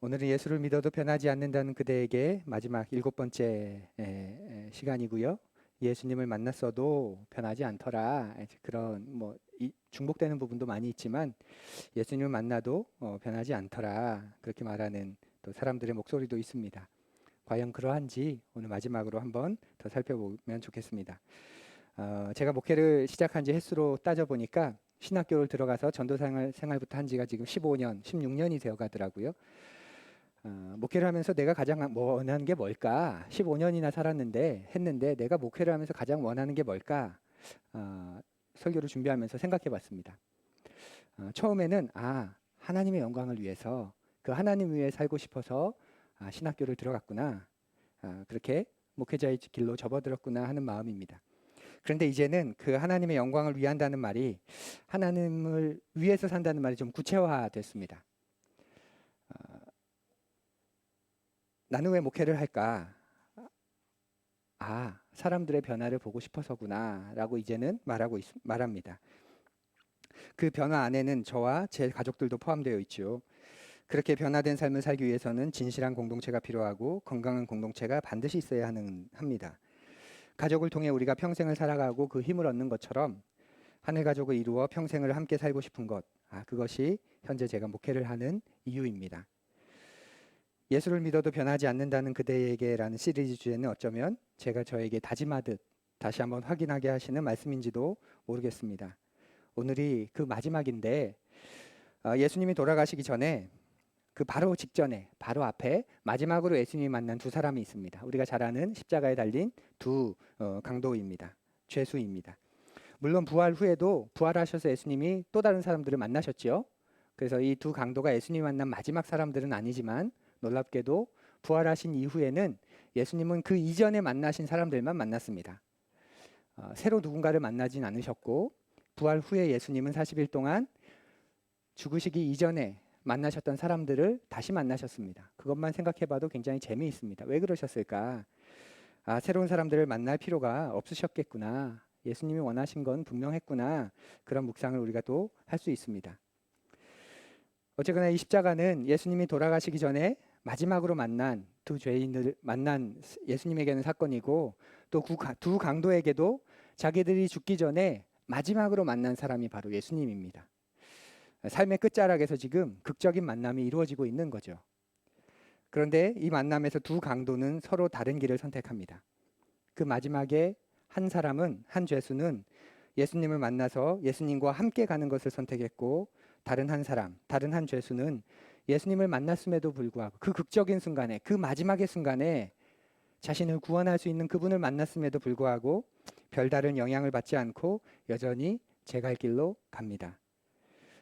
오늘은 예수를 믿어도 변하지 않는다는 그대에게 마지막 7번째 시간이고요. 예수님을 만났어도 변하지 않더라. 그런 중복되는 부분도 많이 있지만 예수님을 만나도 변하지 않더라. 그렇게 말하는 또 사람들의 목소리도 있습니다. 과연 그러한지 오늘 마지막으로 한번 더 살펴보면 좋겠습니다. 제가 목회를 시작한 지 횟수로 따져보니까 신학교를 들어가서 전도 생활부터 한 지가 지금 15년, 16년이 되어 가더라고요. 목회를 하면서 내가 가장 원하는 게 뭘까? 15년이나 했는데 내가 목회를 하면서 가장 원하는 게 뭘까? 설교를 준비하면서 생각해 봤습니다. 처음에는 하나님의 영광을 위해서 그 하나님 위해 살고 싶어서 신학교를 들어갔구나. 그렇게 목회자의 길로 접어들었구나 하는 마음입니다. 그런데 이제는 그 하나님의 영광을 위한다는 말이 하나님을 위해서 산다는 말이 좀 구체화됐습니다. 나는 왜 목회를 할까? 사람들의 변화를 보고 싶어서구나 라고 이제는 말합니다. 그 변화 안에는 저와 제 가족들도 포함되어 있죠. 그렇게 변화된 삶을 살기 위해서는 진실한 공동체가 필요하고 건강한 공동체가 반드시 있어야 합니다. 가족을 통해 우리가 평생을 살아가고 그 힘을 얻는 것처럼 하늘 가족을 이루어 평생을 함께 살고 싶은 것, 그것이 현재 제가 목회를 하는 이유입니다. 예수를 믿어도 변하지 않는다는 그대에게라는 시리즈 주제는 어쩌면 제가 저에게 다짐하듯 다시 한번 확인하게 하시는 말씀인지도 모르겠습니다. 오늘이 그 마지막인데 예수님이 돌아가시기 전에 그 바로 직전에 바로 앞에 마지막으로 예수님이 만난 두 사람이 있습니다. 우리가 잘 아는 십자가에 달린 두 강도입니다. 죄수입니다. 물론 부활 후에도 부활하셔서 예수님이 또 다른 사람들을 만나셨죠. 그래서 이 두 강도가 예수님이 만난 마지막 사람들은 아니지만 놀랍게도 부활하신 이후에는 예수님은 그 이전에 만나신 사람들만 만났습니다. 새로 누군가를 만나진 않으셨고 부활 후에 예수님은 40일 동안 죽으시기 이전에 만나셨던 사람들을 다시 만나셨습니다. 그것만 생각해봐도 굉장히 재미있습니다. 왜 그러셨을까? 새로운 사람들을 만날 필요가 없으셨겠구나. 예수님이 원하신 건 분명했구나. 그런 묵상을 우리가 또 할 수 있습니다. 어쨌거나 이 십자가는 예수님이 돌아가시기 전에 마지막으로 만난 두 죄인을 만난 예수님에게는 사건이고 또 두 강도에게도 자기들이 죽기 전에 마지막으로 만난 사람이 바로 예수님입니다. 삶의 끝자락에서 지금 극적인 만남이 이루어지고 있는 거죠. 그런데 이 만남에서 두 강도는 서로 다른 길을 선택합니다. 그 마지막에 한 죄수는 예수님을 만나서 예수님과 함께 가는 것을 선택했고 다른 한 죄수는 예수님을 만났음에도 불구하고 그 극적인 순간에 그 마지막의 순간에 자신을 구원할 수 있는 그분을 만났음에도 불구하고 별다른 영향을 받지 않고 여전히 제 갈 길로 갑니다.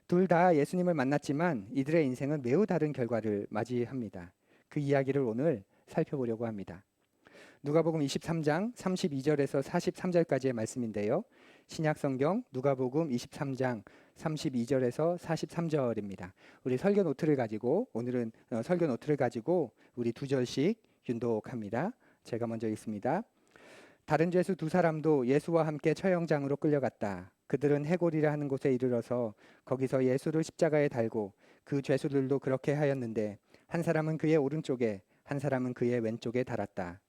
둘 다 예수님을 만났지만 이들의 인생은 매우 다른 결과를 맞이합니다. 그 이야기를 오늘 살펴보려고 합니다. 누가복음 23장 32절에서 43절까지의 말씀인데요. 신약성경 누가복음 23장 32절에서 43절입니다. 우리 설교 노트를 가지고 오늘은 설교 노트를 가지고 우리 두 절씩 윤독합니다. 제가 먼저 읽습니다. 다른 죄수 두 사람도 예수와 함께 처형장으로 끌려갔다. 그들은 해골이라 하는 곳에 이르러서 거기서 예수를 십자가에 달고 그 죄수들도 그렇게 하였는데 한 사람은 그의 오른쪽에 한 사람은 그의 왼쪽에 달았다.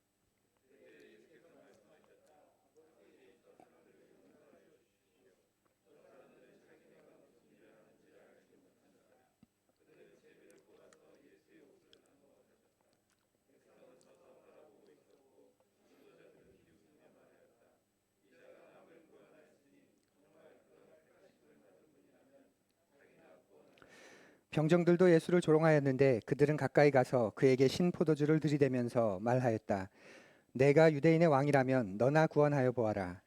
병정들도 예수를 조롱하였는데 그들은 가까이 가서 그에게 신포도주를 들이대면서 말하였다. 내가 유대인의 왕이라면 너나 구원하여 보아라.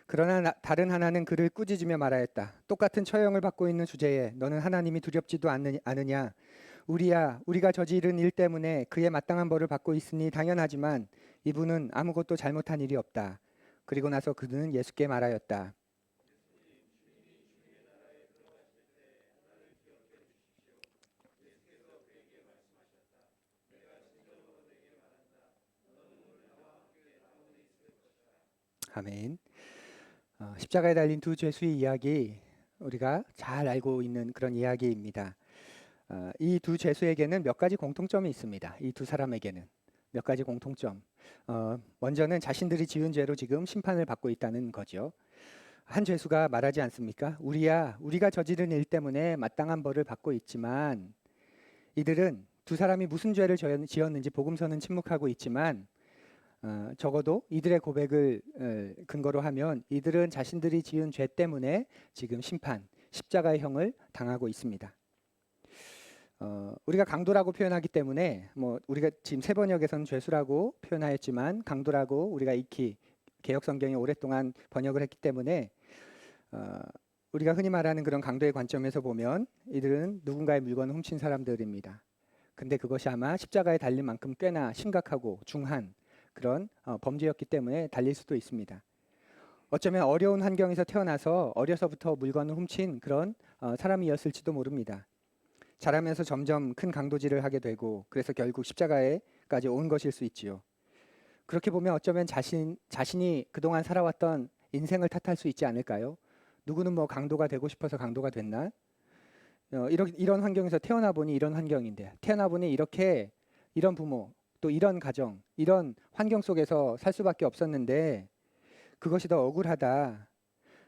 그러나 다른 하나는 그를 꾸짖으며 말하였다. 똑같은 처형을 받고 있는 주제에 너는 하나님이 두렵지도 않으냐? 우리가 저지른 일 때문에 그의 마땅한 벌을 받고 있으니 당연하지만 이분은 아무것도 잘못한 일이 없다. 그리고 나서 그는 예수께 말하였다. 아멘. 십자가에 달린 두 죄수의 이야기, 우리가 잘 알고 있는 그런 이야기입니다. 이 두 죄수에게는 몇 가지 공통점이 있습니다. 이 두 사람에게는 몇 가지 공통점. 먼저는 자신들이 지은 죄로 지금 심판을 받고 있다는 거죠. 한 죄수가 말하지 않습니까? 우리가 저지른 일 때문에 마땅한 벌을 받고 있지만, 이들은 두 사람이 무슨 죄를 지었는지 복음서는 침묵하고 있지만, 적어도 이들의 고백을 근거로 하면 이들은 자신들이 지은 죄 때문에 지금 십자가의 형을 당하고 있습니다. 우리가 강도라고 표현하기 때문에 우리가 지금 새 번역에서는 죄수라고 표현하였지만, 강도라고 우리가 익히 개역 성경이 오랫동안 번역을 했기 때문에 우리가 흔히 말하는 그런 강도의 관점에서 보면 이들은 누군가의 물건을 훔친 사람들입니다. 근데 그것이 아마 십자가에 달린 만큼 꽤나 심각하고 중한 그런 범죄였기 때문에 달릴 수도 있습니다. 어쩌면 어려운 환경에서 태어나서 어려서부터 물건을 훔친 그런 사람이었을지도 모릅니다. 자라면서 점점 큰 강도질을 하게 되고, 그래서 결국 십자가에까지 온 것일 수 있지요. 그렇게 보면 어쩌면 자신이 그동안 살아왔던 인생을 탓할 수 있지 않을까요? 누구는 강도가 되고 싶어서 강도가 됐나? 이런 환경에서 태어나 보니 이런 환경인데, 태어나 보니 이런 부모, 또 이런 가정, 이런 환경 속에서 살 수밖에 없었는데 그것이 더 억울하다.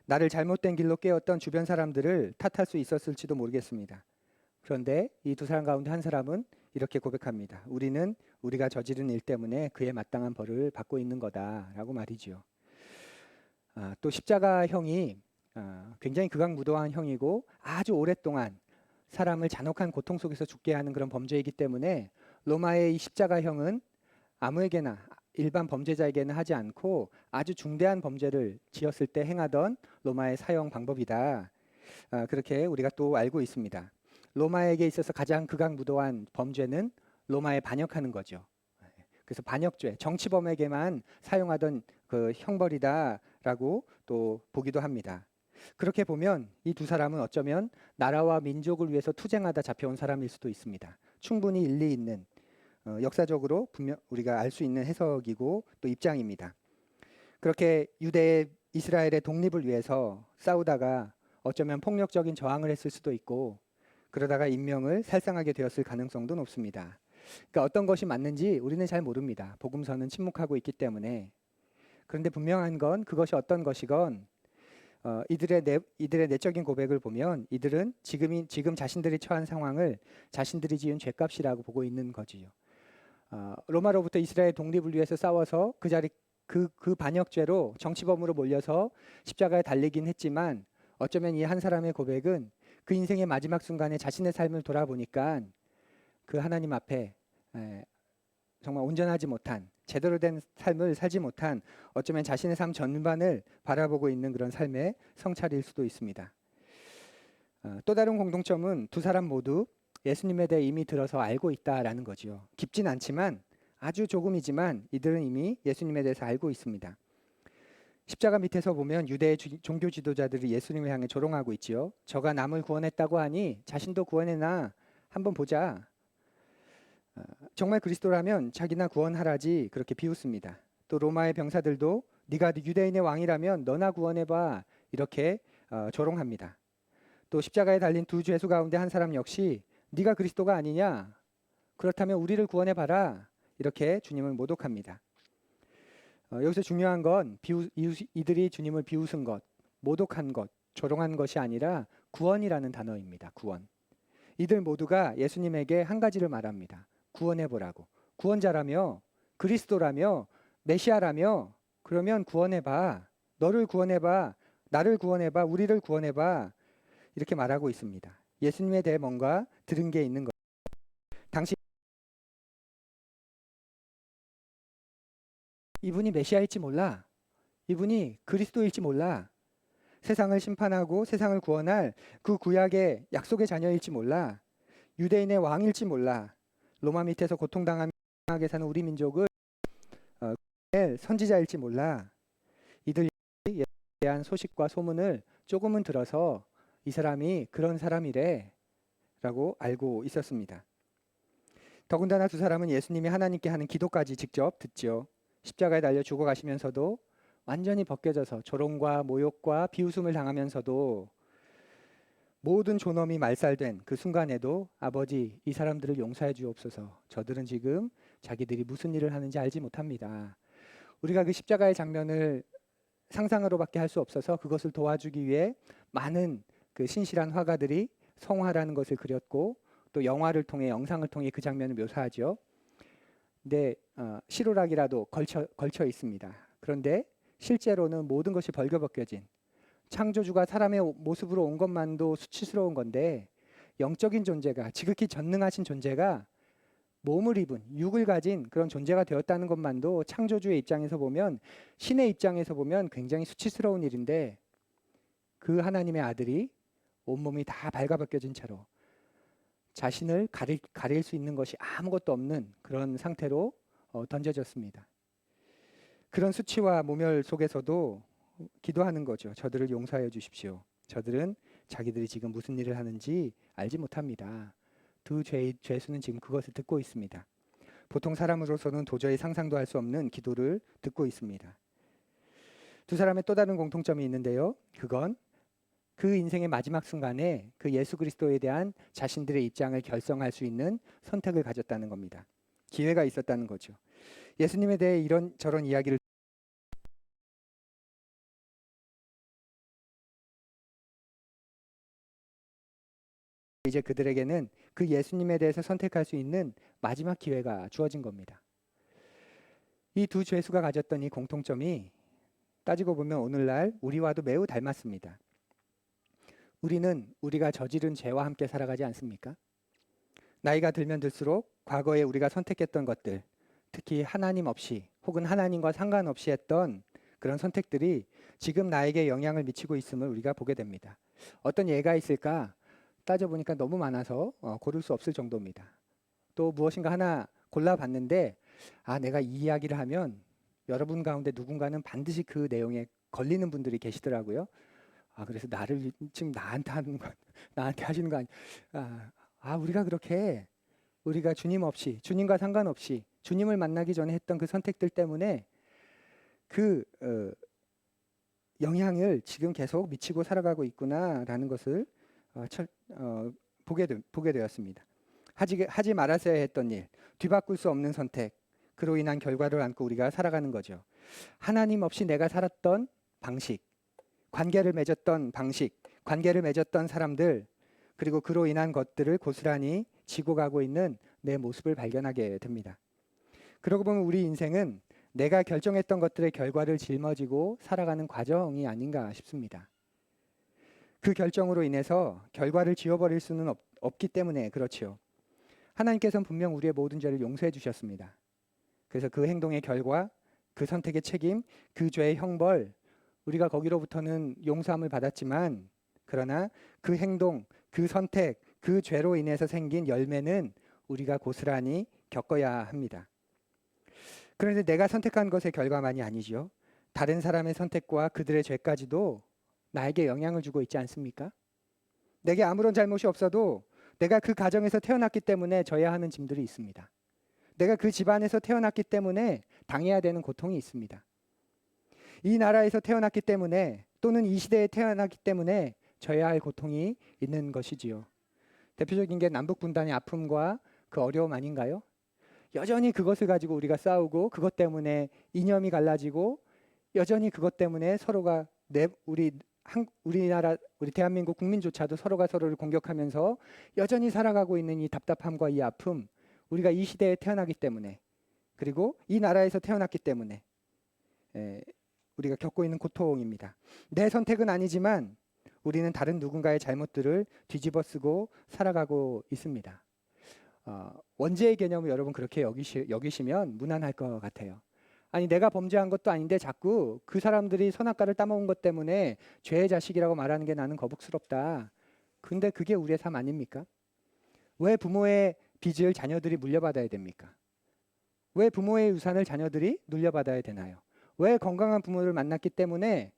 나를 잘못된 길로 깨웠던 주변 사람들을 탓할 수 있었을지도 모르겠습니다. 그런데 이 두 사람 가운데 한 사람은 이렇게 고백합니다. 우리는 우리가 저지른 일 때문에 그에 마땅한 벌을 받고 있는 거다라고 말이지요. 또 십자가형이 굉장히 극악무도한 형이고 아주 오랫동안 사람을 잔혹한 고통 속에서 죽게 하는 그런 범죄이기 때문에 로마의 이 십자가형은 아무에게나, 일반 범죄자에게는 하지 않고 아주 중대한 범죄를 지었을 때 행하던 로마의 사형 방법이다. 그렇게 우리가 또 알고 있습니다. 로마에게 있어서 가장 극악무도한 범죄는 로마에 반역하는 거죠. 그래서 반역죄, 정치범에게만 사용하던 그 형벌이다라고 또 보기도 합니다. 그렇게 보면 이 두 사람은 어쩌면 나라와 민족을 위해서 투쟁하다 잡혀온 사람일 수도 있습니다. 충분히 일리 있는, 역사적으로 분명 우리가 알 수 있는 해석이고 또 입장입니다. 그렇게 유대 이스라엘의 독립을 위해서 싸우다가 어쩌면 폭력적인 저항을 했을 수도 있고, 그러다가 인명을 살상하게 되었을 가능성도 높습니다. 그러니까 어떤 것이 맞는지 우리는 잘 모릅니다. 복음서는 침묵하고 있기 때문에. 그런데 분명한 건 그것이 어떤 것이건 이들의 내적인 고백을 보면 이들은 지금 자신들이 처한 상황을 자신들이 지은 죄값이라고 보고 있는 거지요. 로마로부터 이스라엘 독립을 위해서 싸워서 그 반역죄로 정치범으로 몰려서 십자가에 달리긴 했지만, 어쩌면 이 한 사람의 고백은 그 인생의 마지막 순간에 자신의 삶을 돌아보니까 그 하나님 앞에 정말 온전하지 못한, 제대로 된 삶을 살지 못한, 어쩌면 자신의 삶 전반을 바라보고 있는 그런 삶의 성찰일 수도 있습니다. 또 다른 공통점은 두 사람 모두 예수님에 대해 이미 들어서 알고 있다라는 거지요. 깊진 않지만, 아주 조금이지만 이들은 이미 예수님에 대해서 알고 있습니다. 십자가 밑에서 보면 유대의 종교 지도자들이 예수님을 향해 조롱하고 있지요. 저가 남을 구원했다고 하니 자신도 구원해나 한번 보자. 정말 그리스도라면 자기나 구원하라지 그렇게 비웃습니다. 또 로마의 병사들도 네가 유대인의 왕이라면 너나 구원해봐, 이렇게 조롱합니다. 또 십자가에 달린 두 죄수 가운데 한 사람 역시 네가 그리스도가 아니냐, 그렇다면 우리를 구원해봐라, 이렇게 주님을 모독합니다. 여기서 중요한 건 이들이 주님을 비웃은 것, 모독한 것, 조롱한 것이 아니라 구원이라는 단어입니다. 구원. 이들 모두가 예수님에게 한 가지를 말합니다. 구원해보라고. 구원자라며, 그리스도라며, 메시아라며, 그러면 구원해봐. 너를 구원해봐. 나를 구원해봐. 우리를 구원해봐. 이렇게 말하고 있습니다. 예수님에 대해 뭔가 들은 게 있는 것. 당시 이분이 메시아일지 몰라. 이분이 그리스도일지 몰라. 세상을 심판하고 세상을 구원할 그 구약의 약속의 자녀일지 몰라. 유대인의 왕일지 몰라. 로마 밑에서 고통당하며 사는 우리 민족을 선지자일지 몰라. 이들에 대한 소식과 소문을 조금은 들어서 이 사람이 그런 사람이래 라고 알고 있었습니다. 더군다나 두 사람은 예수님이 하나님께 하는 기도까지 직접 듣죠. 십자가에 달려 죽어가시면서도 완전히 벗겨져서 조롱과 모욕과 비웃음을 당하면서도 모든 존엄이 말살된 그 순간에도 아버지, 이 사람들을 용서해 주옵소서. 저들은 지금 자기들이 무슨 일을 하는지 알지 못합니다. 우리가 그 십자가의 장면을 상상으로밖에 할 수 없어서 그것을 도와주기 위해 많은 그 신실한 화가들이 성화라는 것을 그렸고 또 영화를 통해 영상을 통해 그 장면을 묘사하죠. 근데 실오락이라도 걸쳐 있습니다. 그런데 실제로는 모든 것이 벌거벗겨진 창조주가 사람의 모습으로 온 것만도 수치스러운 건데 영적인 존재가 지극히 전능하신 존재가 몸을 입은 육을 가진 그런 존재가 되었다는 것만도 창조주의 입장에서 보면 신의 입장에서 보면 굉장히 수치스러운 일인데 그 하나님의 아들이 온몸이 다 발가벗겨진 채로 자신을 가릴 수 있는 것이 아무것도 없는 그런 상태로 던져졌습니다. 그런 수치와 모멸 속에서도 기도하는 거죠. 저들을 용서하여 주십시오. 저들은 자기들이 지금 무슨 일을 하는지 알지 못합니다. 두 죄수는 지금 그것을 듣고 있습니다. 보통 사람으로서는 도저히 상상도 할 수 없는 기도를 듣고 있습니다. 두 사람의 또 다른 공통점이 있는데요. 그건 그 인생의 마지막 순간에 그 예수 그리스도에 대한 자신들의 입장을 결정할 수 있는 선택을 가졌다는 겁니다. 기회가 있었다는 거죠. 예수님에 대해 이런 저런 이야기를 이제 그들에게는 그 예수님에 대해서 선택할 수 있는 마지막 기회가 주어진 겁니다. 이 두 죄수가 가졌던 이 공통점이 따지고 보면 오늘날 우리와도 매우 닮았습니다. 우리는 우리가 저지른 죄와 함께 살아가지 않습니까? 나이가 들면 들수록 과거에 우리가 선택했던 것들, 특히 하나님 없이 혹은 하나님과 상관없이 했던 그런 선택들이 지금 나에게 영향을 미치고 있음을 우리가 보게 됩니다. 어떤 예가 있을까? 따져보니까 너무 많아서 고를 수 없을 정도입니다. 또 무엇인가 하나 골라봤는데 내가 이 이야기를 하면 여러분 가운데 누군가는 반드시 그 내용에 걸리는 분들이 계시더라고요. 그래서 나를 지금 나한테 하는 거, 나한테 하시는 거 우리가 그렇게 우리가 주님 없이 주님과 상관없이 주님을 만나기 전에 했던 그 선택들 때문에 그 영향을 지금 계속 미치고 살아가고 있구나라는 것을 보게 되었습니다. 하지 말았어야 했던 일, 뒤바꿀 수 없는 선택, 그로 인한 결과를 안고 우리가 살아가는 거죠. 하나님 없이 내가 살았던 방식, 관계를 맺었던 방식, 관계를 맺었던 사람들, 그리고 그로 인한 것들을 고스란히 지고 가고 있는 내 모습을 발견하게 됩니다. 그러고 보면 우리 인생은 내가 결정했던 것들의 결과를 짊어지고 살아가는 과정이 아닌가 싶습니다. 그 결정으로 인해서 결과를 지워버릴 수는 없기 때문에 그렇지요. 하나님께서는 분명 우리의 모든 죄를 용서해 주셨습니다. 그래서 그 행동의 결과, 그 선택의 책임, 그 죄의 형벌, 우리가 거기로부터는 용서함을 받았지만 그러나 그 행동, 그 선택, 그 죄로 인해서 생긴 열매는 우리가 고스란히 겪어야 합니다. 그런데 내가 선택한 것의 결과만이 아니죠. 다른 사람의 선택과 그들의 죄까지도 나에게 영향을 주고 있지 않습니까? 내게 아무런 잘못이 없어도 내가 그 가정에서 태어났기 때문에 져야 하는 짐들이 있습니다. 내가 그 집안에서 태어났기 때문에 당해야 되는 고통이 있습니다. 이 나라에서 태어났기 때문에 또는 이 시대에 태어났기 때문에 져야 할 고통이 있는 것이지요. 대표적인 게 남북 분단의 아픔과 그 어려움 아닌가요? 여전히 그것을 가지고 우리가 싸우고 그것 때문에 이념이 갈라지고 여전히 그것 때문에 서로가 우리나라 우리 대한민국 국민조차도 서로가 서로를 공격하면서 여전히 살아가고 있는 이 답답함과 이 아픔, 우리가 이 시대에 태어나기 때문에 그리고 이 나라에서 태어났기 때문에 우리가 겪고 있는 고통입니다. 내 선택은 아니지만 우리는 다른 누군가의 잘못들을 뒤집어쓰고 살아가고 있습니다. 원죄의 개념을 여러분 그렇게 여기시면 무난할 것 같아요. 아니 내가 범죄한 것도 아닌데 자꾸 그 사람들이 선악과를 따먹은 것 때문에 죄의 자식이라고 말하는 게 나는 거북스럽다. 근데 그게 우리의 삶 아닙니까? 왜 부모의 빚을 자녀들이 물려받아야 됩니까? 왜 부모의 유산을 자녀들이 물려받아야 되나요? 왜 건강한 부모를 만났기 때문에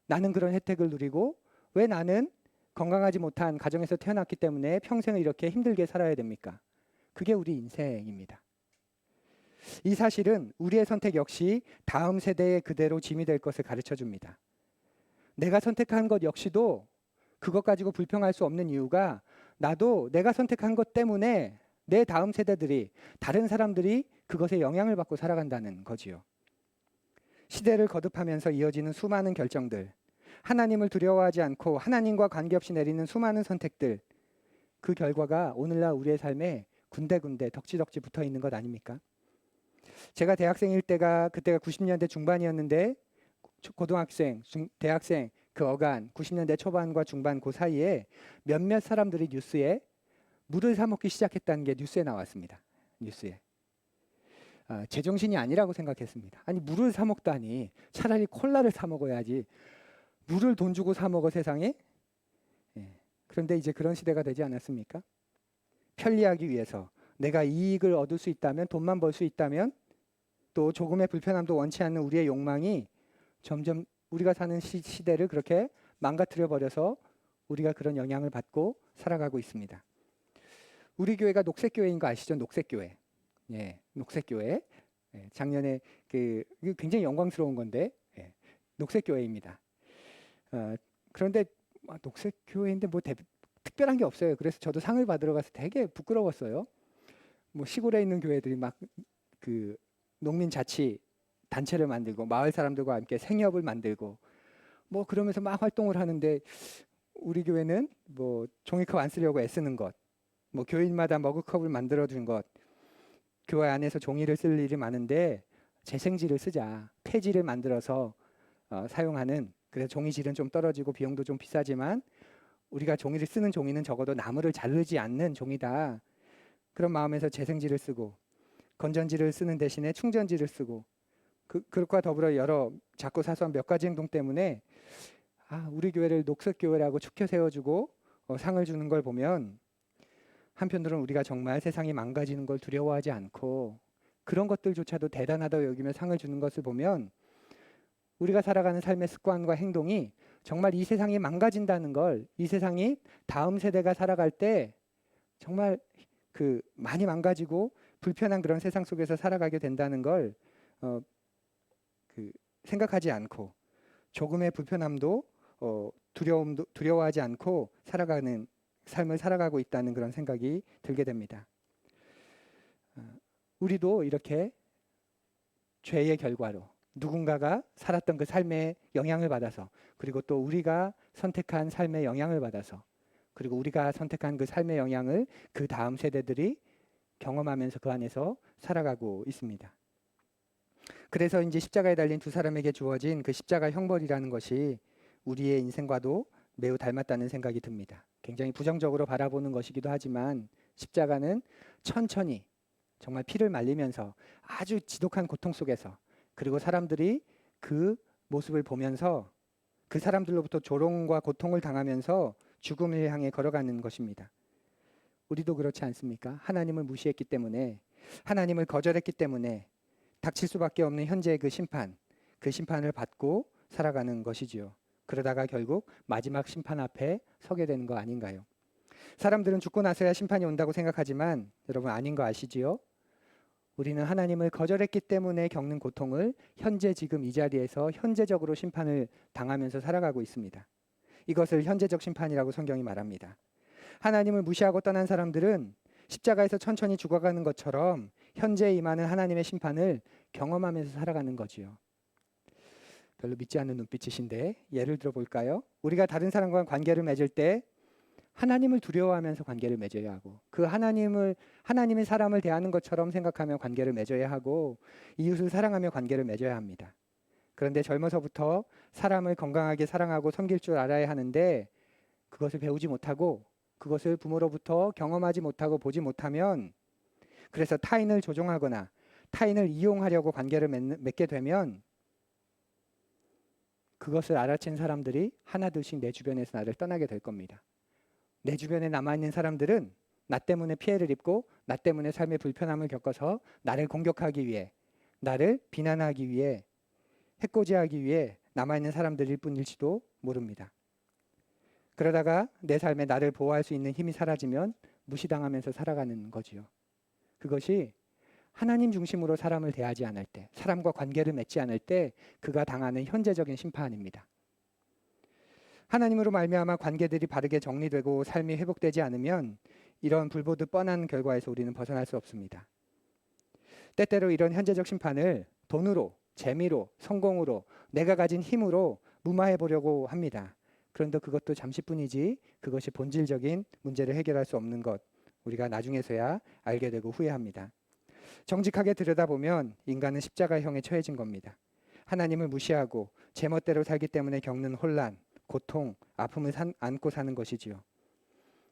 나는 그런 혜택을 누리고 왜 나는 건강하지 못한 가정에서 태어났기 때문에 평생을 이렇게 힘들게 살아야 됩니까? 그게 우리 인생입니다. 이 사실은 우리의 선택 역시 다음 세대에 그대로 짐이 될 것을 가르쳐 줍니다. 내가 선택한 것 역시도 그것 가지고 불평할 수 없는 이유가 나도 내가 선택한 것 때문에 내 다음 세대들이 다른 사람들이 그것에 영향을 받고 살아간다는 거지요. 시대를 거듭하면서 이어지는 수많은 결정들, 하나님을 두려워하지 않고 하나님과 관계없이 내리는 수많은 선택들, 그 결과가 오늘날 우리의 삶에 군데군데 덕지덕지 붙어 있는 것 아닙니까? 제가 대학생일 때가 그때가 90년대 중반이었는데 고등학생, 대학생 그 어간 90년대 초반과 중반 그 사이에 몇몇 사람들이 뉴스에 물을 사 먹기 시작했다는 게 뉴스에 나왔습니다. 뉴스에. 제정신이 아니라고 생각했습니다. 아니 물을 사 먹다니 차라리 콜라를 사 먹어야지 물을 돈 주고 사 먹어 세상에? 예. 그런데 이제 그런 시대가 되지 않았습니까? 편리하기 위해서 내가 이익을 얻을 수 있다면 돈만 벌 수 있다면 또 조금의 불편함도 원치 않는 우리의 욕망이 점점 우리가 사는 시대를 그렇게 망가뜨려 버려서 우리가 그런 영향을 받고 살아가고 있습니다. 우리 교회가 녹색교회인 거 아시죠? 녹색교회. 예, 녹색교회. 예, 작년에 굉장히 영광스러운 건데 예, 녹색교회입니다. 그런데 녹색교회인데 뭐 특별한 게 없어요. 그래서 저도 상을 받으러 가서 되게 부끄러웠어요. 뭐 시골에 있는 교회들이 막 그 농민 자치 단체를 만들고 마을 사람들과 함께 생협을 만들고 뭐 그러면서 막 활동을 하는데 우리 교회는 뭐 종이컵 안 쓰려고 애쓰는 것, 뭐 교인마다 머그컵을 만들어 준 것, 교회 안에서 종이를 쓸 일이 많은데 재생지를 쓰자, 폐지를 만들어서 사용하는. 그래서 종이질은 좀 떨어지고 비용도 좀 비싸지만 우리가 종이를 쓰는 종이는 적어도 나무를 자르지 않는 종이다. 그런 마음에서 재생지를 쓰고 건전지를 쓰는 대신에 충전지를 쓰고 그것과 더불어 여러 작고 사소한 몇 가지 행동 때문에 우리 교회를 녹색교회라고 축혀 세워주고 상을 주는 걸 보면 한편으로는 우리가 정말 세상이 망가지는 걸 두려워하지 않고 그런 것들조차도 대단하다고 여기며 상을 주는 것을 보면 우리가 살아가는 삶의 습관과 행동이 정말 이 세상이 망가진다는 걸, 이 세상이 다음 세대가 살아갈 때 정말 많이 망가지고 불편한 그런 세상 속에서 살아가게 된다는 걸 생각하지 않고 조금의 불편함도 두려움도 두려워하지 않고 살아가는 삶을 살아가고 있다는 그런 생각이 들게 됩니다. 우리도 이렇게 죄의 결과로 누군가가 살았던 그 삶에 영향을 받아서 그리고 또 우리가 선택한 삶에 영향을 받아서 그리고 우리가 선택한 그 삶의 영향을 그 다음 세대들이 경험하면서 그 안에서 살아가고 있습니다. 그래서 이제 십자가에 달린 두 사람에게 주어진 그 십자가 형벌이라는 것이 우리의 인생과도 매우 닮았다는 생각이 듭니다. 굉장히 부정적으로 바라보는 것이기도 하지만 십자가는 천천히 정말 피를 말리면서 아주 지독한 고통 속에서 그리고 사람들이 그 모습을 보면서 그 사람들로부터 조롱과 고통을 당하면서 죽음을 향해 걸어가는 것입니다. 우리도 그렇지 않습니까? 하나님을 무시했기 때문에 하나님을 거절했기 때문에 닥칠 수밖에 없는 현재의 그 심판을 받고 살아가는 것이지요. 그러다가 결국 마지막 심판 앞에 서게 되는 거 아닌가요? 사람들은 죽고 나서야 심판이 온다고 생각하지만 여러분 아닌 거 아시지요? 우리는 하나님을 거절했기 때문에 겪는 고통을 현재 지금 이 자리에서 현재적으로 심판을 당하면서 살아가고 있습니다. 이것을 현재적 심판이라고 성경이 말합니다. 하나님을 무시하고 떠난 사람들은 십자가에서 천천히 죽어가는 것처럼 현재 임하는 하나님의 심판을 경험하면서 살아가는 거지요. 별로 믿지 않는 눈빛이신데 예를 들어 볼까요? 우리가 다른 사람과 관계를 맺을 때 하나님을 두려워하면서 관계를 맺어야 하고 그 하나님이 사람을 대하는 것처럼 생각하며 관계를 맺어야 하고 이웃을 사랑하며 관계를 맺어야 합니다. 그런데 젊어서부터 사람을 건강하게 사랑하고 섬길 줄 알아야 하는데 그것을 배우지 못하고 그것을 부모로부터 경험하지 못하고 보지 못하면 그래서 타인을 조종하거나 타인을 이용하려고 관계를 맺게 되면 그것을 알아챈 사람들이 하나둘씩 내 주변에서 나를 떠나게 될 겁니다. 내 주변에 남아있는 사람들은 나 때문에 피해를 입고 나 때문에 삶의 불편함을 겪어서 나를 공격하기 위해 나를 비난하기 위해 해코지하기 위해 남아있는 사람들일 뿐일지도 모릅니다. 그러다가 내 삶에 나를 보호할 수 있는 힘이 사라지면 무시당하면서 살아가는 거지요. 그것이 하나님 중심으로 사람을 대하지 않을 때, 사람과 관계를 맺지 않을 때 그가 당하는 현재적인 심판입니다. 하나님으로 말미암아 관계들이 바르게 정리되고 삶이 회복되지 않으면 이런 불보듯 뻔한 결과에서 우리는 벗어날 수 없습니다. 때때로 이런 현재적 심판을 돈으로, 재미로, 성공으로, 내가 가진 힘으로 무마해 보려고 합니다. 그런데 그것도 잠시뿐이지 그것이 본질적인 문제를 해결할 수 없는 것, 우리가 나중에서야 알게 되고 후회합니다. 정직하게 들여다보면 인간은 십자가형에 처해진 겁니다. 하나님을 무시하고 제멋대로 살기 때문에 겪는 혼란, 고통, 아픔을 안고 사는 것이지요.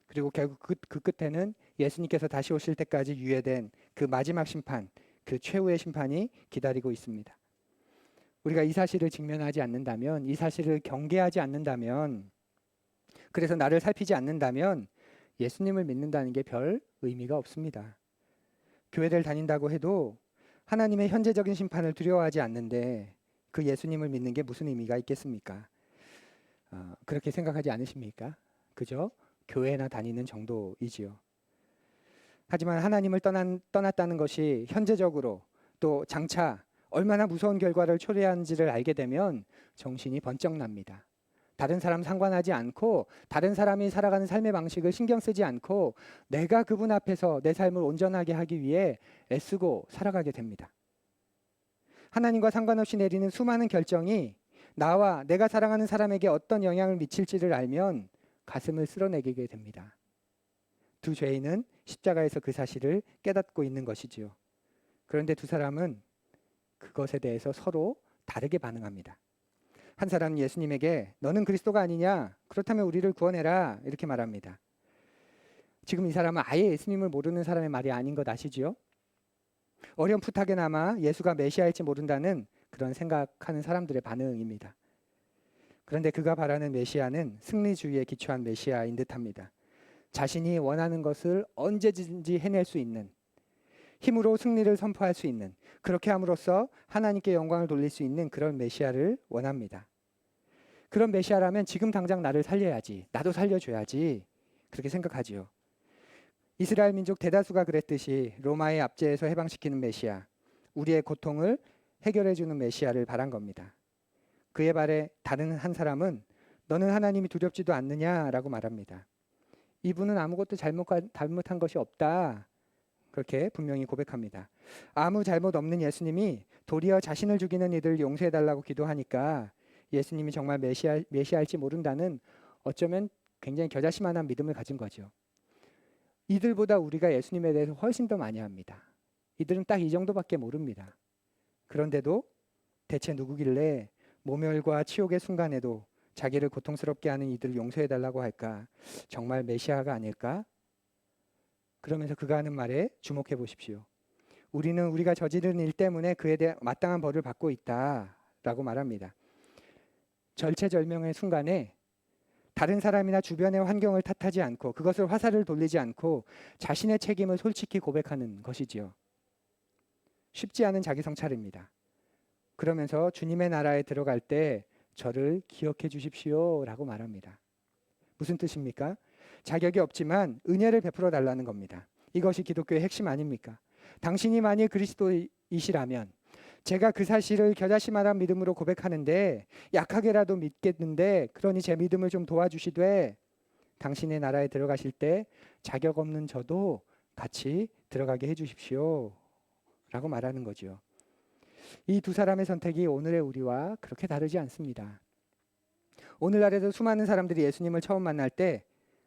그리고 결국 그 끝에는 예수님께서 다시 오실 때까지 유예된 그 마지막 심판, 그 최후의 심판이 기다리고 있습니다. 우리가 이 사실을 직면하지 않는다면, 이 사실을 경계하지 않는다면, 그래서 나를 살피지 않는다면 예수님을 믿는다는 게 별 의미가 없습니다. 교회를 다닌다고 해도 하나님의 현재적인 심판을 두려워하지 않는데 그 예수님을 믿는 게 무슨 의미가 있겠습니까? 그렇게 생각하지 않으십니까? 그저 교회나 다니는 정도이지요. 하지만 하나님을 떠났다는 것이 현재적으로 또 장차 얼마나 무서운 결과를 초래하는지를 알게 되면 정신이 번쩍 납니다. 다른 사람 상관하지 않고 다른 사람이 살아가는 삶의 방식을 신경 쓰지 않고 내가 그분 앞에서 내 삶을 온전하게 하기 위해 애쓰고 살아가게 됩니다. 하나님과 상관없이 내리는 수많은 결정이 나와 내가 사랑하는 사람에게 어떤 영향을 미칠지를 알면 가슴을 쓸어내게 됩니다. 두 죄인은 십자가에서 그 사실을 깨닫고 있는 것이지요. 그런데 두 사람은 그것에 대해서 서로 다르게 반응합니다. 한 사람은 예수님에게 너는 그리스도가 아니냐? 그렇다면 우리를 구원해라. 이렇게 말합니다. 지금 이 사람은 아예 예수님을 모르는 사람의 말이 아닌 것 아시지요? 어렴풋하게나마 예수가 메시아일지 모른다는 그런 생각하는 사람들의 반응입니다. 그런데 그가 바라는 메시아는 승리주의에 기초한 메시아인 듯합니다. 자신이 원하는 것을 언제든지 해낼 수 있는, 힘으로 승리를 선포할 수 있는, 그렇게 함으로써 하나님께 영광을 돌릴 수 있는 그런 메시아를 원합니다. 그런 메시아라면 지금 당장 나를 살려야지, 나도 살려줘야지, 그렇게 생각하지요. 이스라엘 민족 대다수가 그랬듯이 로마의 압제에서 해방시키는 메시아, 우리의 고통을 해결해주는 메시아를 바란 겁니다. 그에 반해 다른 한 사람은 너는 하나님이 두렵지도 않느냐라고 말합니다. 이분은 아무것도 잘못한 것이 없다. 그렇게 분명히 고백합니다. 아무 잘못 없는 예수님이 도리어 자신을 죽이는 이들을 용서해달라고 기도하니까 예수님이 정말 메시아일지 모른다는 어쩌면 굉장히 겨자씨만한 믿음을 가진 거죠. 이들보다 우리가 예수님에 대해서 훨씬 더 많이 합니다. 이들은 딱 이 정도밖에 모릅니다. 그런데도 대체 누구길래 모멸과 치욕의 순간에도 자기를 고통스럽게 하는 이들을 용서해달라고 할까? 정말 메시아가 아닐까? 그러면서 그가 하는 말에 주목해 보십시오. 우리는 우리가 저지른 일 때문에 그에 대한 마땅한 벌을 받고 있다라고 말합니다. 절체절명의 순간에 다른 사람이나 주변의 환경을 탓하지 않고 그것을 화살을 돌리지 않고 자신의 책임을 솔직히 고백하는 것이지요. 쉽지 않은 자기 성찰입니다. 그러면서 주님의 나라에 들어갈 때 저를 기억해 주십시오라고 말합니다. 무슨 뜻입니까? 자격이 없지만 은혜를 베풀어 달라는 겁니다. 이것이 기독교의 핵심 아닙니까? 당신이 만일 그리스도이시라면 제가 그 사실을 겨자씨만한 믿음으로 고백하는데 약하게라도 믿겠는데 그러니 제 믿음을 좀 도와주시되 당신의 나라에 들어가실 때 자격 없는 저도 같이 들어가게 해주십시오 라고 말하는 거죠. 이 두 사람의 선택이 오늘의 우리와 그렇게 다르지 않습니다. 오늘날에도 수많은 사람들이 예수님을 처음 만날 때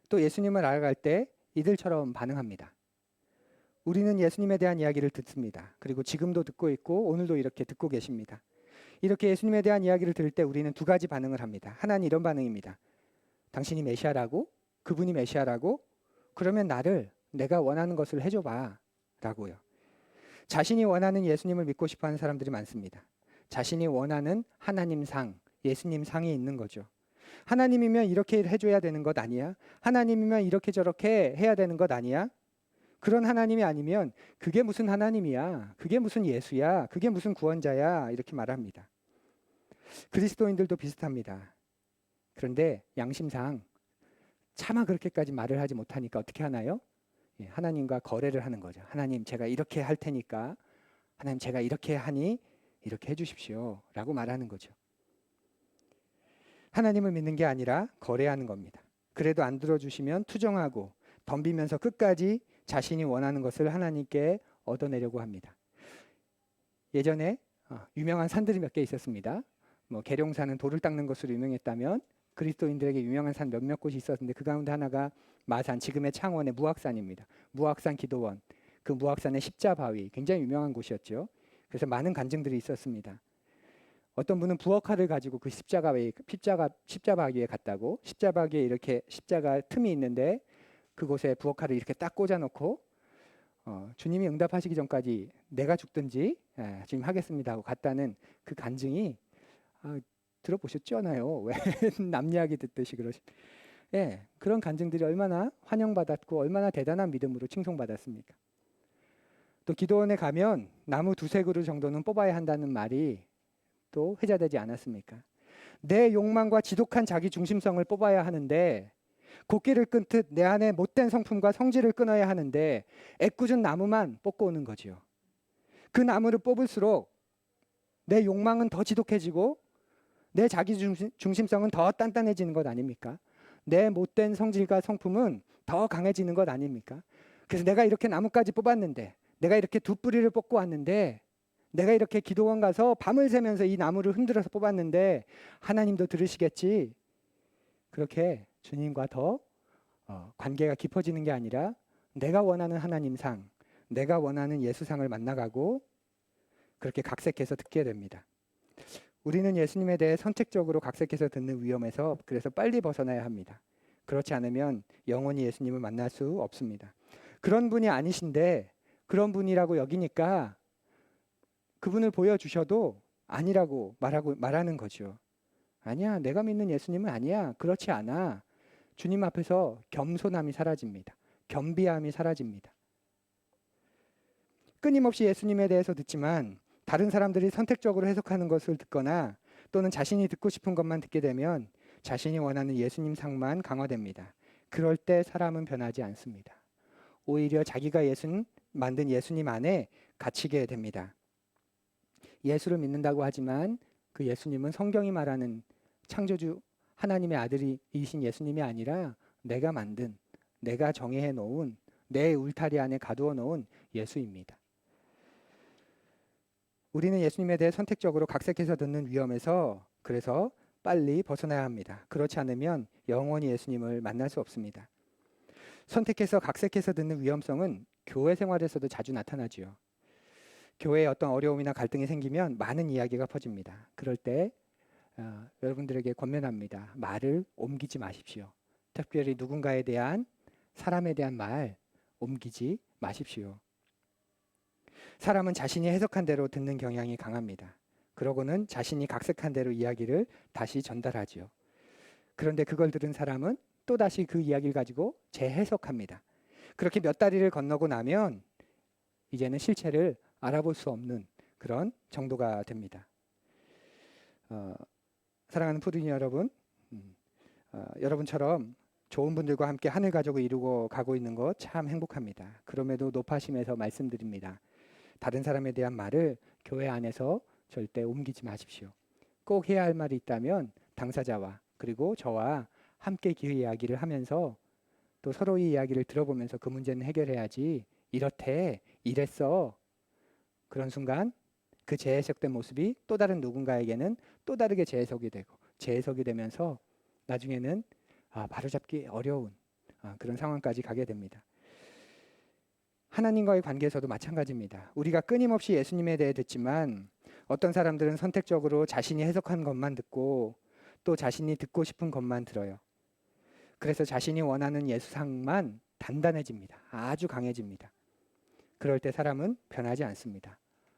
또 예수님을 알아갈 때 이들처럼 반응합니다. 우리는 예수님에 대한 이야기를 듣습니다. 그리고 지금도 듣고 있고 오늘도 이렇게 듣고 계십니다. 이렇게 예수님에 대한 이야기를 들을 때 우리는 두 가지 반응을 합니다. 하나는 이런 반응입니다. 당신이 메시아라고? 그분이 메시아라고? 그러면 내가 원하는 것을 해줘봐 라고요. 자신이 원하는 예수님을 믿고 싶어하는 사람들이 많습니다. 자신이 원하는 하나님상, 예수님상이 있는 거죠. 하나님이면 이렇게 해줘야 되는 것 아니야? 하나님이면 이렇게 저렇게 해야 되는 것 아니야? 그런 하나님이 아니면 그게 무슨 하나님이야? 그게 무슨 예수야? 그게 무슨 구원자야? 이렇게 말합니다. 그리스도인들도 비슷합니다. 그런데 양심상 차마 그렇게까지 말을 하지 못하니까 어떻게 하나요? 하나님과 거래를 하는 거죠. 하나님, 제가 이렇게 할 테니까 하나님 제가 이렇게 하니 이렇게 해주십시오 라고 말하는 거죠. 하나님을 믿는 게 아니라 거래하는 겁니다. 그래도 안 들어주시면 투정하고 덤비면서 끝까지 자신이 원하는 것을 하나님께 얻어내려고 합니다. 예전에 유명한 산들이 몇 개 있었습니다. 뭐 계룡산은 돌을 닦는 것으로 유명했다면 그리스도인들에게 유명한 산 몇몇 곳이 있었는데 그 가운데 하나가 마산, 지금의 창원의 무악산입니다. 무악산 기도원, 그 무악산의 십자바위, 굉장히 유명한 곳이었죠. 그래서 많은 간증들이 있었습니다. 어떤 분은 부엌칼을 가지고 그 십자바위에 갔다고, 십자바위에 이렇게 십자가 틈이 있는데 그곳에 부엌칼을 이렇게 딱 꽂아놓고 주님이 응답하시기 전까지 내가 죽든지 지금 하겠습니다 하고 갔다는 그 간증이 들어보셨잖아요. 왜 남 이야기 듣듯이 그런 간증들이 얼마나 환영받았고 얼마나 대단한 믿음으로 칭송받았습니까? 또 기도원에 가면 나무 두세 그루 정도는 뽑아야 한다는 말이 또 회자되지 않았습니까? 내 욕망과 지독한 자기 중심성을 뽑아야 하는데 곡기를 끊듯 내 안에 못된 성품과 성질을 끊어야 하는데 애꿎은 나무만 뽑고 오는 거지요. 그 나무를 뽑을수록 내 욕망은 더 지독해지고 내 자기 중심성은 더 단단해지는 것 아닙니까? 내 못된 성질과 성품은 더 강해지는 것 아닙니까? 그래서 내가 이렇게 나무까지 뽑았는데, 내가 이렇게 두 뿌리를 뽑고 왔는데, 내가 이렇게 기도원 가서 밤을 새면서 이 나무를 흔들어서 뽑았는데 하나님도 들으시겠지. 그렇게 주님과 더 관계가 깊어지는 게 아니라 내가 원하는 하나님상, 내가 원하는 예수상을 만나가고 그렇게 각색해서 듣게 됩니다. 우리는 예수님에 대해 선택적으로 각색해서 듣는 위험에서 그래서 빨리 벗어나야 합니다. 그렇지 않으면 영원히 예수님을 만날 수 없습니다. 그런 분이 아니신데 그런 분이라고 여기니까 그분을 보여주셔도 아니라고 말하는 거죠. 아니야, 내가 믿는 예수님은 아니야. 그렇지 않아. 주님 앞에서 겸손함이 사라집니다. 겸비함이 사라집니다. 끊임없이 예수님에 대해서 듣지만 다른 사람들이 선택적으로 해석하는 것을 듣거나 또는 자신이 듣고 싶은 것만 듣게 되면 자신이 원하는 예수님 상만 강화됩니다. 그럴 때 사람은 변하지 않습니다. 오히려 자기가 만든 예수님 안에 갇히게 됩니다. 예수를 믿는다고 하지만 그 예수님은 성경이 말하는 창조주 하나님의 아들이신 예수님이 아니라 내가 만든, 내가 정의해 놓은, 내 울타리 안에 가두어 놓은 예수입니다. 우리는 예수님에 대해 선택적으로 각색해서 듣는 위험에서 그래서 빨리 벗어나야 합니다. 그렇지 않으면 영원히 예수님을 만날 수 없습니다. 선택해서 각색해서 듣는 위험성은 교회 생활에서도 자주 나타나지요. 교회에 어떤 어려움이나 갈등이 생기면 많은 이야기가 퍼집니다. 그럴 때 여러분들에게 권면합니다. 말을 옮기지 마십시오. 특별히 누군가에 대한, 사람에 대한 말 옮기지 마십시오. 사람은 자신이 해석한 대로 듣는 경향이 강합니다. 그러고는 자신이 각색한 대로 이야기를 다시 전달하지요. 그런데 그걸 들은 사람은 또다시 그 이야기를 가지고 재해석합니다. 그렇게 몇 다리를 건너고 나면 이제는 실체를 알아볼 수 없는 그런 정도가 됩니다. 사랑하는 푸드니 여러분, 여러분처럼 좋은 분들과 함께 하늘 가족을 이루고 가고 있는 것 참 행복합니다. 그럼에도 높아심에서 말씀드립니다. 다른 사람에 대한 말을 교회 안에서 절대 옮기지 마십시오. 꼭 해야 할 말이 있다면 당사자와 그리고 저와 함께 그 이야기를 하면서 또 서로의 이야기를 들어보면서 그 문제는 해결해야지, 이렇대, 이랬어. 그런 순간 그 재해석된 모습이 또 다른 누군가에게는 또 다르게 재해석이 되면서 나중에는 바로잡기 어려운 그런 상황까지 가게 됩니다. 하나님과의 관계에서도 마찬가지입니다. 우리가 끊임없이 예수님에 대해 듣지만 어떤 사람들은 선택적으로 자신이 해석한 것만 듣고 또 자신이 듣고 싶은 것만 들어요. 그래서 자신이 원하는 예수상만 단단해집니다. 아주 강해집니다. 그럴 때 사람은 변하지 않습니다.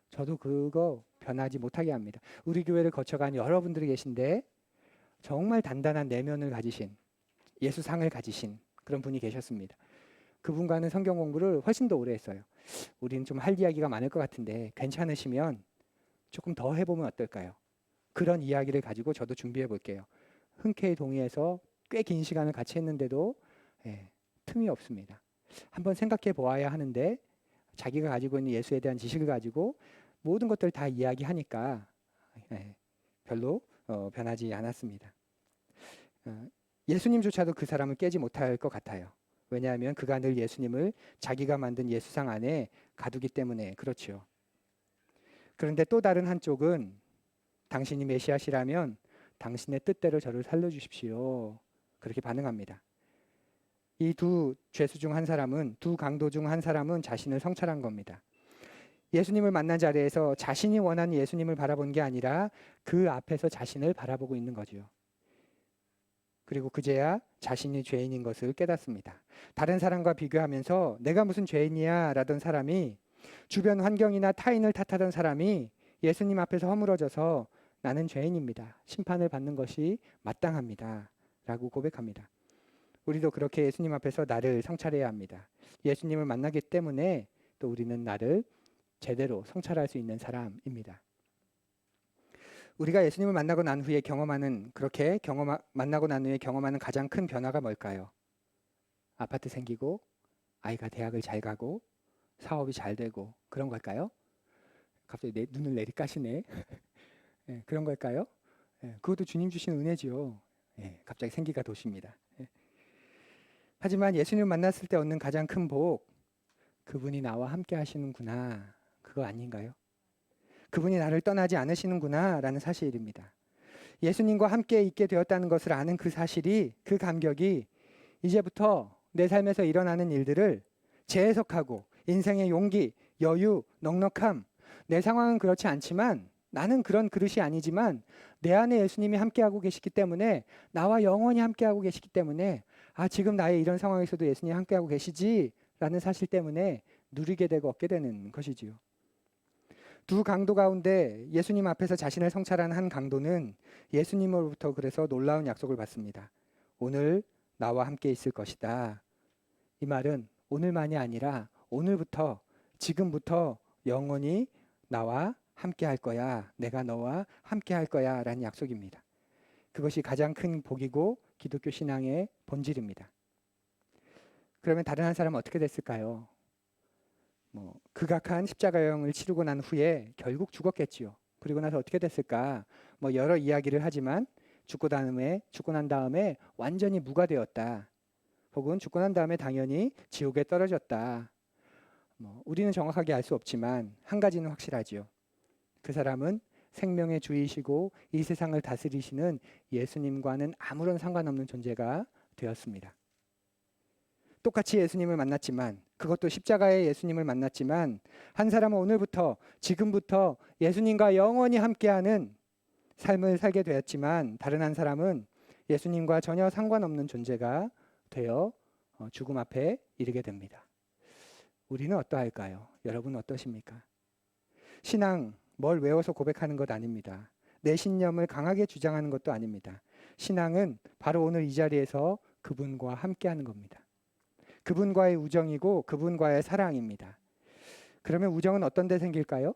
저도 그거 변하지 못하게 합니다. 우리 교회를 거쳐간 여러분들이 계신데 정말 단단한 내면을 가지신, 예수상을 가지신 그런 분이 계셨습니다. 그분과는 성경 공부를 훨씬 더 오래 했어요. 우리는 좀 할 이야기가 많을 것 같은데 괜찮으시면 조금 더 해보면 어떨까요? 그런 이야기를 가지고 저도 준비해 볼게요. 흔쾌히 동의해서 꽤 긴 시간을 같이 했는데도 틈이 없습니다. 한번 생각해 보아야 하는데 자기가 가지고 있는 예수에 대한 지식을 가지고 모든 것들 다 이야기하니까 별로 변하지 않았습니다. 예수님조차도 그 사람을 깨지 못할 것 같아요. 왜냐하면 그가 늘 예수님을 자기가 만든 예수상 안에 가두기 때문에 그렇지요. 그런데 또 다른 한쪽은 당신이 메시아시라면 당신의 뜻대로 저를 살려주십시오. 그렇게 반응합니다. 이 두 죄수 중 한 사람은, 두 강도 중 한 사람은 자신을 성찰한 겁니다. 예수님을 만난 자리에서 자신이 원하는 예수님을 바라본 게 아니라 그 앞에서 자신을 바라보고 있는 거죠. 그리고 그제야 자신이 죄인인 것을 깨닫습니다. 다른 사람과 비교하면서 내가 무슨 죄인이야 라던 사람이, 주변 환경이나 타인을 탓하던 사람이 예수님 앞에서 허물어져서 나는 죄인입니다. 심판을 받는 것이 마땅합니다. 라고 고백합니다. 우리도 그렇게 예수님 앞에서 나를 성찰해야 합니다. 예수님을 만나기 때문에 또 우리는 나를 제대로 성찰할 수 있는 사람입니다. 우리가 예수님을 만나고 난 후에 만나고 난 후에 경험하는 가장 큰 변화가 뭘까요? 아파트 생기고, 아이가 대학을 잘 가고, 사업이 잘 되고, 그런 걸까요? 갑자기 눈을 내리까시네. 네, 그런 걸까요? 네, 그것도 주님 주신 은혜지요. 네, 갑자기 생기가 도십니다. 네. 하지만 예수님을 만났을 때 얻는 가장 큰 복, 그분이 나와 함께 하시는구나, 그거 아닌가요? 그분이 나를 떠나지 않으시는구나 라는 사실입니다. 예수님과 함께 있게 되었다는 것을 아는 그 사실이, 그 감격이 이제부터 내 삶에서 일어나는 일들을 재해석하고 인생의 용기, 여유, 넉넉함, 내 상황은 그렇지 않지만, 나는 그런 그릇이 아니지만 내 안에 예수님이 함께하고 계시기 때문에, 나와 영원히 함께하고 계시기 때문에, 지금 나의 이런 상황에서도 예수님이 함께하고 계시지 라는 사실 때문에 누리게 되고 얻게 되는 것이지요. 두 강도 가운데 예수님 앞에서 자신을 성찰한 한 강도는 예수님으로부터 그래서 놀라운 약속을 받습니다. 오늘 나와 함께 있을 것이다. 이 말은 오늘만이 아니라 오늘부터, 지금부터 영원히 나와 함께 할 거야. 내가 너와 함께 할 거야 라는 약속입니다. 그것이 가장 큰 복이고 기독교 신앙의 본질입니다. 그러면 다른 한 사람은 어떻게 됐을까요? 극악한 십자가형을 치르고 난 후에 결국 죽었겠지요. 그리고 나서 어떻게 됐을까? 여러 이야기를 하지만 죽고 난 다음에 완전히 무가 되었다. 혹은 죽고 난 다음에 당연히 지옥에 떨어졌다. 우리는 정확하게 알 수 없지만 한 가지는 확실하지요. 그 사람은 생명의 주이시고 이 세상을 다스리시는 예수님과는 아무런 상관없는 존재가 되었습니다. 똑같이 예수님을 만났지만, 그것도 십자가의 예수님을 만났지만, 한 사람은 오늘부터, 지금부터 예수님과 영원히 함께하는 삶을 살게 되었지만, 다른 한 사람은 예수님과 전혀 상관없는 존재가 되어 죽음 앞에 이르게 됩니다. 우리는 어떠할까요? 여러분은 어떠십니까? 신앙, 뭘 외워서 고백하는 것 아닙니다. 내 신념을 강하게 주장하는 것도 아닙니다. 신앙은 바로 오늘 이 자리에서 그분과 함께하는 겁니다. 그분과의 우정이고 그분과의 사랑입니다. 그러면 우정은 어떤 데 생길까요?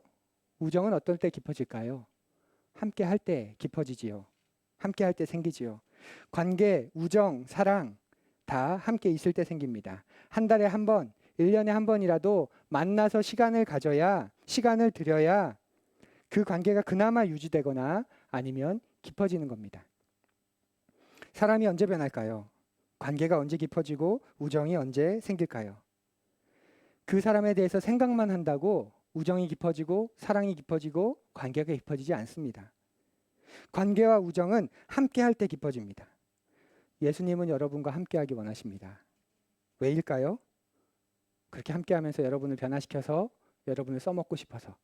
우정은 어떨 때 깊어질까요? 함께 할 때 깊어지지요. 함께 할 때 생기지요. 관계, 우정, 사랑 다 함께 있을 때 생깁니다. 한 달에 한 번, 1년에 한 번이라도 만나서 시간을 들여야 그 관계가 그나마 유지되거나 아니면 깊어지는 겁니다. 사람이 언제 변할까요? 관계가 언제 깊어지고 우정이 언제 생길까요? 그 사람에 대해서 생각만 한다고 우정이 깊어지고 사랑이 깊어지고 관계가 깊어지지 않습니다. 관계와 우정은 함께 할 때 깊어집니다. 예수님은 여러분과 함께하기 원하십니다. 왜일까요? 그렇게 함께하면서 여러분을 변화시켜서 여러분을 써먹고 싶어서,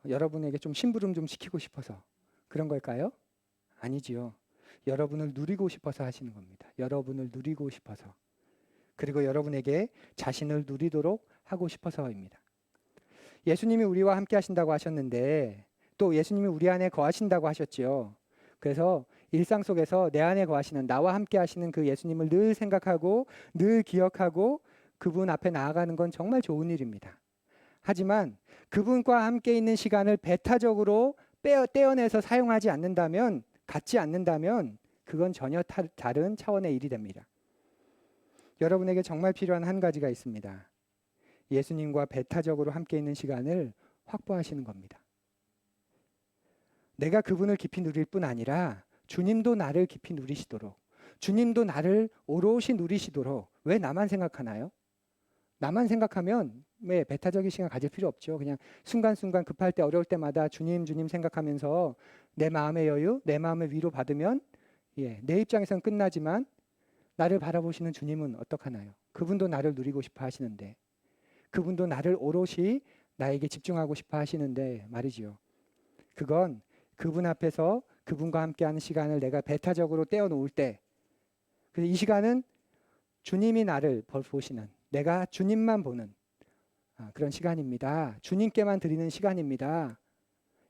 여러분에게 좀 심부름 좀 시키고 싶어서 그런 걸까요? 아니지요. 여러분을 누리고 싶어서 하시는 겁니다. 여러분을 누리고 싶어서. 그리고 여러분에게 자신을 누리도록 하고 싶어서입니다. 예수님이 우리와 함께 하신다고 하셨는데, 또 예수님이 우리 안에 거하신다고 하셨지요. 그래서 일상 속에서 내 안에 거하시는, 나와 함께 하시는 그 예수님을 늘 생각하고 늘 기억하고 그분 앞에 나아가는 건 정말 좋은 일입니다. 하지만 그분과 함께 있는 시간을 배타적으로 떼어내서 사용하지 않는다면, 갖지 않는다면 그건 전혀 다른 차원의 일이 됩니다. 여러분에게 정말 필요한 한 가지가 있습니다. 예수님과 배타적으로 함께 있는 시간을 확보하시는 겁니다. 내가 그분을 깊이 누릴 뿐 아니라 주님도 나를 깊이 누리시도록, 주님도 나를 오롯이 누리시도록. 왜 나만 생각하나요? 나만 생각하면 왜 배타적인 시간 가질 필요 없죠. 그냥 순간순간 급할 때 어려울 때마다 주님 주님 생각하면서 내 마음의 여유, 내 마음의 위로 받으면 내 입장에선 끝나지만 나를 바라보시는 주님은 어떡하나요? 그분도 나를 누리고 싶어 하시는데, 그분도 나를 오롯이 나에게 집중하고 싶어 하시는데 말이지요. 그건 그분 앞에서 그분과 함께하는 시간을 내가 배타적으로 떼어놓을 때, 그래서 이 시간은 주님이 나를 보시는, 내가 주님만 보는 그런 시간입니다. 주님께만 드리는 시간입니다.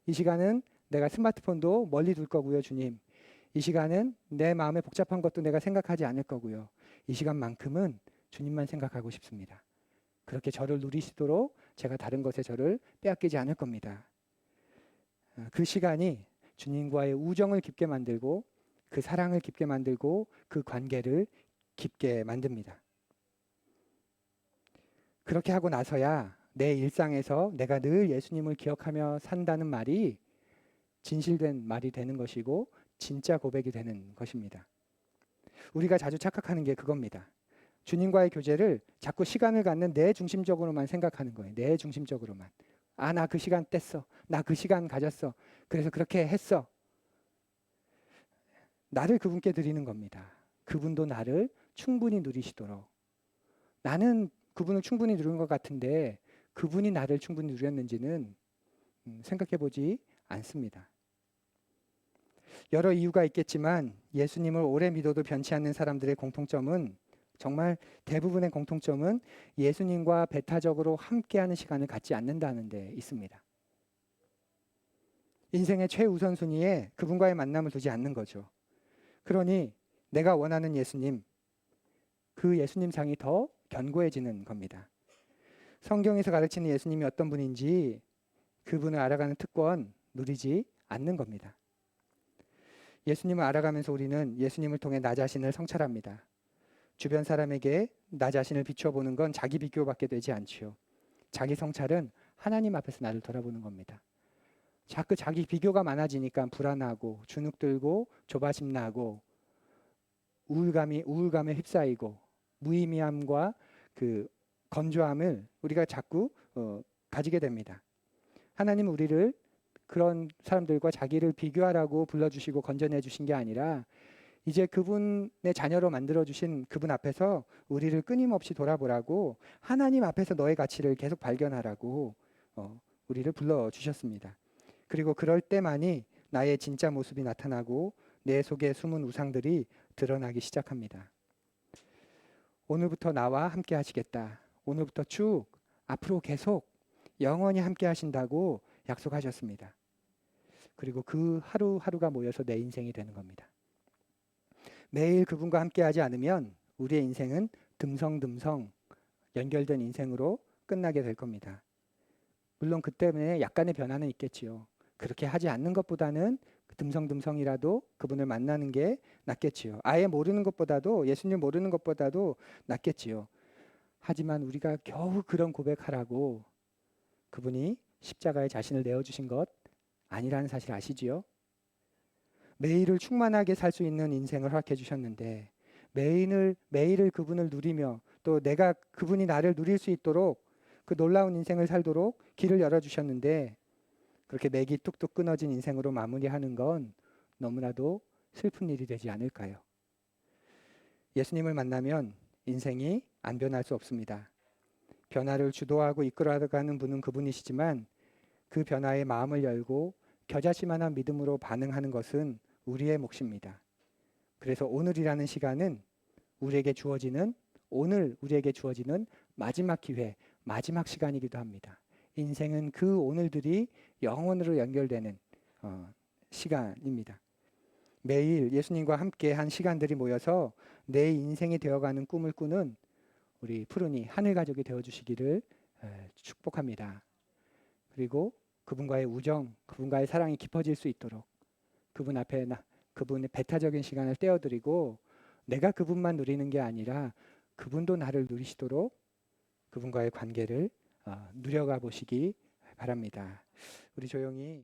이 시간은 내가 스마트폰도 멀리 둘 거고요, 주님. 이 시간은 내 마음에 복잡한 것도 내가 생각하지 않을 거고요. 이 시간만큼은 주님만 생각하고 싶습니다. 그렇게 저를 누리시도록 제가 다른 것에 저를 빼앗기지 않을 겁니다. 그 시간이 주님과의 우정을 깊게 만들고 그 사랑을 깊게 만들고 그 관계를 깊게 만듭니다. 그렇게 하고 나서야 내 일상에서 내가 늘 예수님을 기억하며 산다는 말이 진실된 말이 되는 것이고 진짜 고백이 되는 것입니다. 우리가 자주 착각하는 게 그겁니다. 주님과의 교제를 자꾸 시간을 갖는 내 중심적으로만 생각하는 거예요. 내 중심적으로만. 나 그 시간 뗐어. 나 그 시간 가졌어. 그래서 그렇게 했어. 나를 그분께 드리는 겁니다. 그분도 나를 충분히 누리시도록. 나는 그분을 충분히 누린 것 같은데 그분이 나를 충분히 누렸는지는 생각해 보지 않습니다. 여러 이유가 있겠지만 예수님을 오래 믿어도 변치 않는 사람들의 공통점은, 정말 대부분의 공통점은 예수님과 배타적으로 함께하는 시간을 갖지 않는다는 데 있습니다. 인생의 최우선순위에 그분과의 만남을 두지 않는 거죠. 그러니 내가 원하는 예수님, 그 예수님 상이 더 견고해지는 겁니다. 성경에서 가르치는 예수님이 어떤 분인지 그분을 알아가는 특권 누리지 않는 겁니다. 예수님을 알아가면서 우리는 예수님을 통해 나 자신을 성찰합니다. 주변 사람에게 나 자신을 비춰보는 건 자기 비교밖에 되지 않지요. 자기 성찰은 하나님 앞에서 나를 돌아보는 겁니다. 자꾸 자기 비교가 많아지니까 불안하고 주눅들고 조바심 나고 우울감에 휩싸이고 무의미함과 그 건조함을 우리가 자꾸 가지게 됩니다. 하나님은 우리를 그런 사람들과 자기를 비교하라고 불러주시고 건져내 주신 게 아니라 이제 그분의 자녀로 만들어주신 그분 앞에서 우리를 끊임없이 돌아보라고, 하나님 앞에서 너의 가치를 계속 발견하라고 우리를 불러주셨습니다. 그리고 그럴 때만이 나의 진짜 모습이 나타나고 내 속에 숨은 우상들이 드러나기 시작합니다. 오늘부터 나와 함께 하시겠다. 오늘부터 쭉 앞으로 계속 영원히 함께 하신다고 약속하셨습니다. 그리고 그 하루하루가 모여서 내 인생이 되는 겁니다. 매일 그분과 함께 하지 않으면 우리의 인생은 듬성듬성 연결된 인생으로 끝나게 될 겁니다. 물론 그 때문에 약간의 변화는 있겠지요. 그렇게 하지 않는 것보다는 듬성듬성이라도 그분을 만나는 게 낫겠지요. 아예 모르는 것보다도, 예수님 모르는 것보다도 낫겠지요. 하지만 우리가 겨우 그런 고백하라고 그분이 십자가에 자신을 내어주신 것 아니라는 사실 아시지요? 매일을 충만하게 살 수 있는 인생을 허락해 주셨는데 매일을 그분을 누리며 또 내가 그분이 나를 누릴 수 있도록 그 놀라운 인생을 살도록 길을 열어주셨는데 그렇게 맥이 뚝뚝 끊어진 인생으로 마무리하는 건 너무나도 슬픈 일이 되지 않을까요? 예수님을 만나면 인생이 안 변할 수 없습니다. 변화를 주도하고 이끌어가는 분은 그분이시지만 그 변화에 마음을 열고 겨자씨만한 믿음으로 반응하는 것은 우리의 몫입니다. 그래서 오늘이라는 시간은 우리에게 주어지는 마지막 기회, 마지막 시간이기도 합니다. 인생은 그 오늘들이 영원으로 연결되는 시간입니다. 매일 예수님과 함께 한 시간들이 모여서 내 인생이 되어가는 꿈을 꾸는 우리 푸른이 하늘 가족이 되어주시기를 축복합니다. 그리고 그분과의 우정, 그분과의 사랑이 깊어질 수 있도록 그분 앞에 그분의 배타적인 시간을 떼어드리고 내가 그분만 누리는 게 아니라 그분도 나를 누리시도록 그분과의 관계를 누려가 보시기 바랍니다. 바랍니다. 우리 조용히